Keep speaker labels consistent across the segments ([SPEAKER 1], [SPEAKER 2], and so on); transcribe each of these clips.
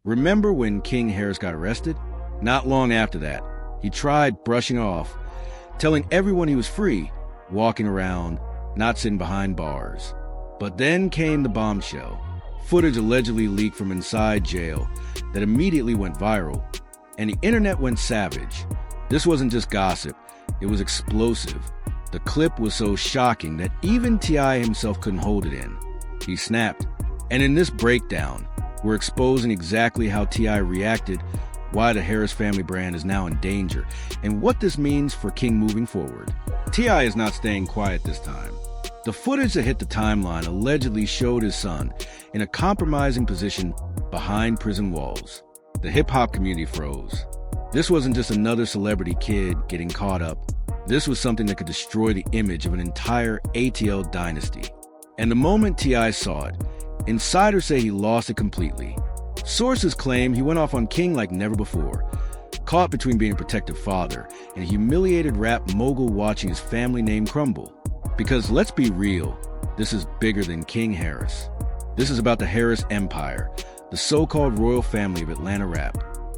[SPEAKER 1] Remember when King Harris got arrested? Not long after that, he tried brushing off, telling everyone he was free, walking around, not sitting behind bars. But then came the bombshell. Footage allegedly leaked from inside jail that immediately went viral, and the internet went savage. This wasn't just gossip, it was explosive. The clip was so shocking that even T.I. himself couldn't hold it in. He snapped. And in this breakdown, we're exposing exactly how T.I. reacted, why the Harris family brand is now in danger, and what this means for King moving forward. T.I. is not staying quiet this time. The footage that hit the timeline allegedly showed his son in a compromising position behind prison walls. The hip-hop community froze. This wasn't just another celebrity kid getting caught up. This was something that could destroy the image of an entire ATL dynasty. And the moment T.I. saw it, insiders say he lost it completely. Sources claim he went off on King like never before, caught between being a protective father and a humiliated rap mogul watching his family name crumble. Because let's be real, this is bigger than King Harris. This is about the Harris Empire, the so-called royal family of Atlanta rap.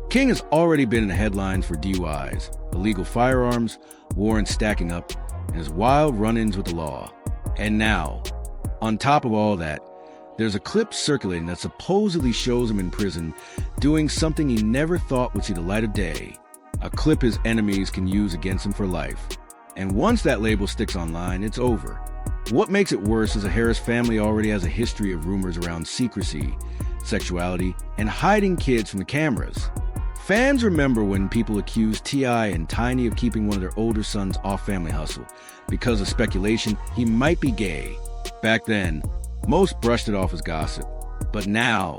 [SPEAKER 1] King has already been in the headlines for DUIs, illegal firearms, warrants stacking up, and his wild run-ins with the law. And now, on top of all that, there's a clip circulating that supposedly shows him in prison doing something he never thought would see the light of day. A clip his enemies can use against him for life. And once that label sticks online, it's over. What makes it worse is the Harris family already has a history of rumors around secrecy, sexuality, and hiding kids from the cameras. Fans remember when people accused T.I. and Tiny of keeping one of their older sons off Family Hustle because of speculation he might be gay. Back then, most brushed it off as gossip. But now,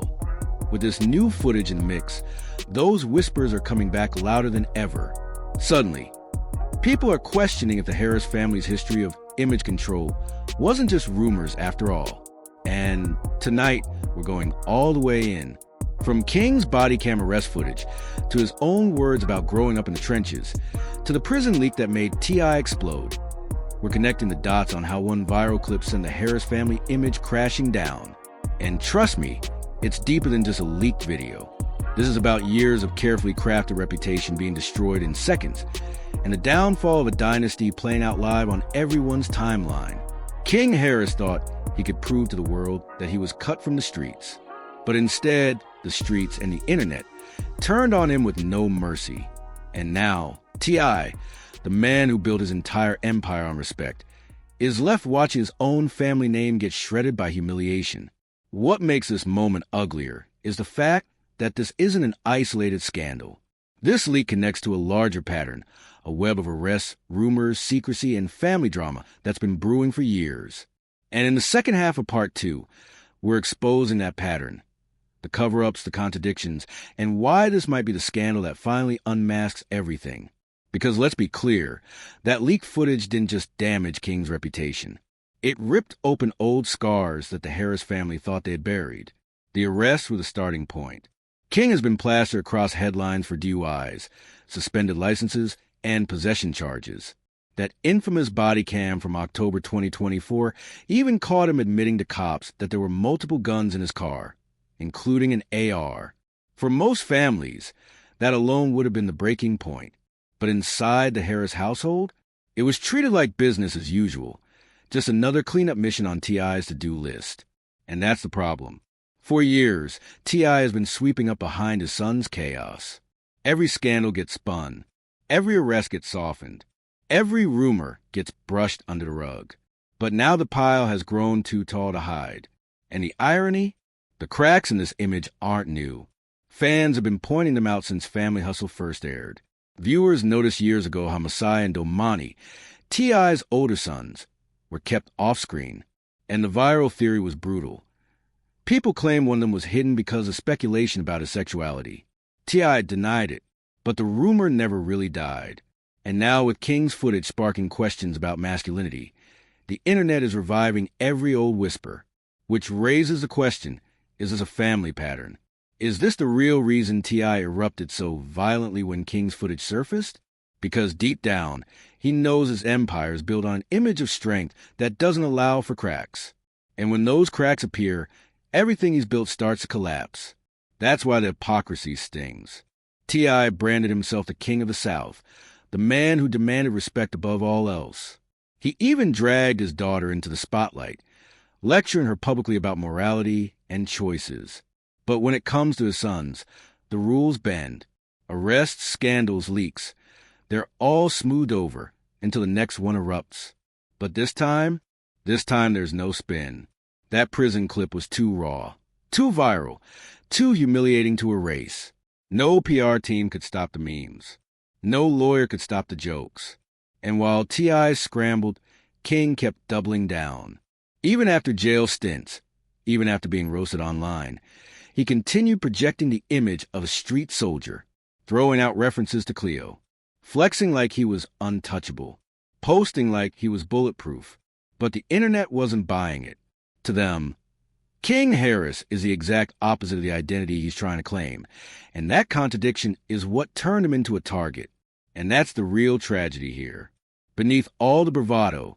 [SPEAKER 1] with this new footage in the mix, those whispers are coming back louder than ever. Suddenly, people are questioning if the Harris family's history of image control wasn't just rumors after all. And tonight, we're going all the way in. From King's body cam arrest footage, to his own words about growing up in the trenches, to the prison leak that made T.I. explode. We're connecting the dots on how one viral clip sent the Harris family image crashing down. And trust me, it's deeper than just a leaked video. This is about years of carefully crafted reputation being destroyed in seconds, and the downfall of a dynasty playing out live on everyone's timeline. King Harris thought he could prove to the world that he was cut from the streets. But instead, the streets and the internet turned on him with no mercy. And now, T.I., the man who built his entire empire on respect, is left watching his own family name get shredded by humiliation. What makes this moment uglier is the fact that this isn't an isolated scandal. This leak connects to a larger pattern, a web of arrests, rumors, secrecy, and family drama that's been brewing for years. And in the second half of part 2, we're exposing that pattern, the cover-ups, the contradictions, and why this might be the scandal that finally unmasks everything. Because let's be clear, that leaked footage didn't just damage King's reputation. It ripped open old scars that the Harris family thought they had buried. The arrests were the starting point. King has been plastered across headlines for DUIs, suspended licenses, and possession charges. That infamous body cam from October 2024 even caught him admitting to cops that there were multiple guns in his car, including an AR. For most families, that alone would have been the breaking point. But inside the Harris household, it was treated like business as usual, just another cleanup mission on T.I.'s to-do list. And that's the problem. For years, T.I. has been sweeping up behind his son's chaos. Every scandal gets spun. Every arrest gets softened. Every rumor gets brushed under the rug. But now the pile has grown too tall to hide. And the irony? The cracks in this image aren't new. Fans have been pointing them out since Family Hustle first aired. Viewers noticed years ago how Masai and Domani, T.I.'s older sons, were kept off-screen, and the viral theory was brutal. People claim one of them was hidden because of speculation about his sexuality. T.I. denied it, but the rumor never really died. And now with King's footage sparking questions about masculinity, the internet is reviving every old whisper, which raises the question, is this a family pattern? Is this the real reason T.I. erupted so violently when King's footage surfaced? Because deep down, he knows his empire is built on an image of strength that doesn't allow for cracks. And when those cracks appear, everything he's built starts to collapse. That's why the hypocrisy stings. T.I. branded himself the king of the South, the man who demanded respect above all else. He even dragged his daughter into the spotlight, lecturing her publicly about morality and choices. But when it comes to his sons, the rules bend. Arrests, scandals, leaks. They're all smoothed over until the next one erupts. But this time there's no spin. That prison clip was too raw, too viral, too humiliating to erase. No PR team could stop the memes. No lawyer could stop the jokes. And while T.I. scrambled, King kept doubling down. Even after jail stints, even after being roasted online, he continued projecting the image of a street soldier, throwing out references to Cleo, flexing like he was untouchable, posting like he was bulletproof. But the internet wasn't buying it. To them, King Harris is the exact opposite of the identity he's trying to claim, and that contradiction is what turned him into a target. And that's the real tragedy here. Beneath all the bravado,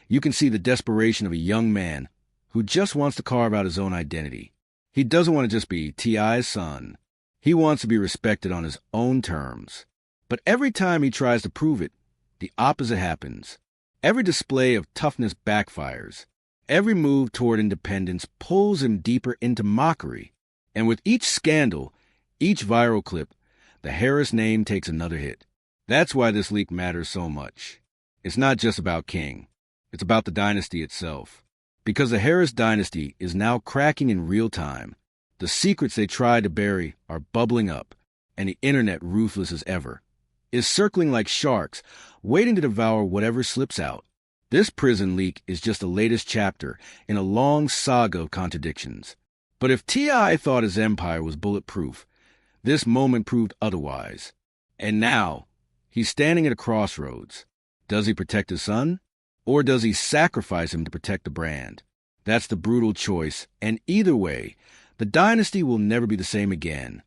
[SPEAKER 1] you can see the desperation of a young man who just wants to carve out his own identity. He doesn't want to just be T.I.'s son. He wants to be respected on his own terms. But every time he tries to prove it, the opposite happens. Every display of toughness backfires. Every move toward independence pulls him deeper into mockery. And with each scandal, each viral clip, the Harris name takes another hit. That's why this leak matters so much. It's not just about King. It's about the dynasty itself. Because the Harris dynasty is now cracking in real time. The secrets they tried to bury are bubbling up, and the internet, ruthless as ever, is circling like sharks, waiting to devour whatever slips out. This prison leak is just the latest chapter in a long saga of contradictions. But if T.I. thought his empire was bulletproof, this moment proved otherwise. And now, he's standing at a crossroads. Does he protect his son? Or does he sacrifice him to protect the brand? That's the brutal choice, and either way, the dynasty will never be the same again.